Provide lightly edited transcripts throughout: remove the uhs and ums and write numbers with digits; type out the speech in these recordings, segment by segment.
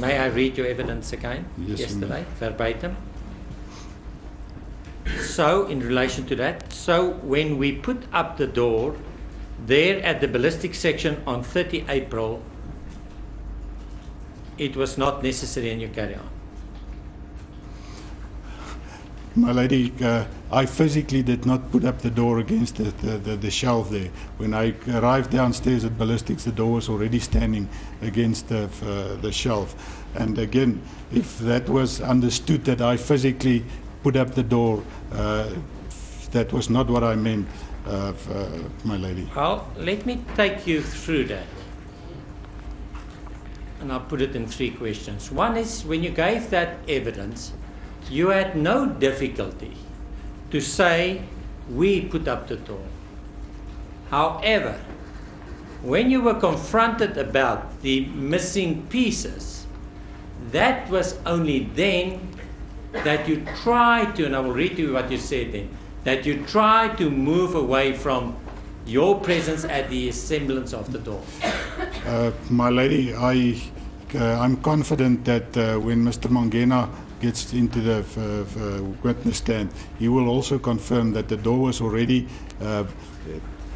May I read your evidence again? Yes, Yesterday, verbatim. So, in relation to that, so when we put up the door there at the ballistic section on 30 April, it was not necessary and you carry on. My lady, I physically did not put up the door against the shelf there. When I arrived downstairs at ballistics, the door was already standing against the shelf. And again, if that was understood that I physically put up the door, that was not what I meant, my lady. Well, let me take you through that. And I'll put it in 3 questions. One is, when you gave that evidence, you had no difficulty to say, we put up the door. However, when you were confronted about the missing pieces, that was only then that you tried to, and I will read to you what you said then, that you tried to move away from your presence at the semblance of the door. My lady, I'm confident that when Mr. Mangena gets into the witness stand, he will also confirm that the door was already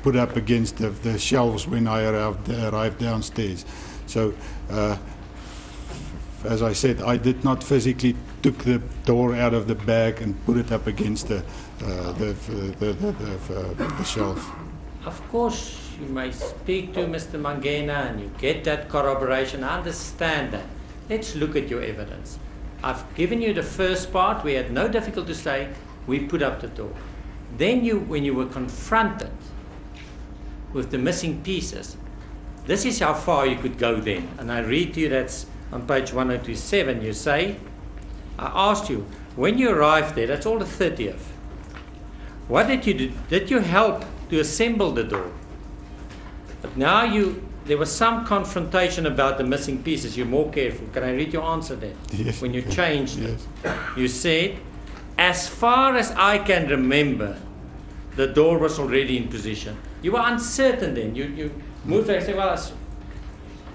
put up against the shelves when I arrived downstairs. So, as I said, I did not physically took the door out of the bag and put it up against the shelf. Of course, you may speak to Mr. Mangena and you get that corroboration. I understand that. Let's look at your evidence. I've given you the first part. We had no difficulty to say we put up the door. Then when you were confronted with the missing pieces, this is how far you could go then. And I read to you, that's on page 1027, you say, I asked you, when you arrived there, that's all the 30th, what did you do? Did you help to assemble the door? But now there was some confrontation about the missing pieces. You're more careful. Can I read your answer then? Yes. When you changed Yes. it, you said, as far as I can remember, the door was already in position. You were uncertain then. You moved there and said, well,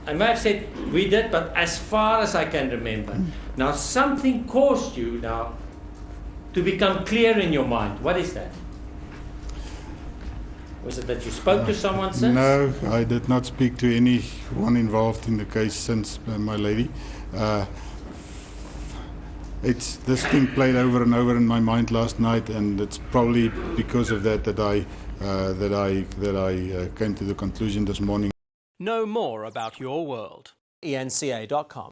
I might have said we did, but as far as I can remember. Now something caused you now to become clear in your mind. What is that? Was it that you spoke to someone since? No, I did not speak to anyone involved in the case since, my lady. This thing played over and over in my mind last night, and it's probably because of that that I came to the conclusion this morning. Know more about your world. eNCA.com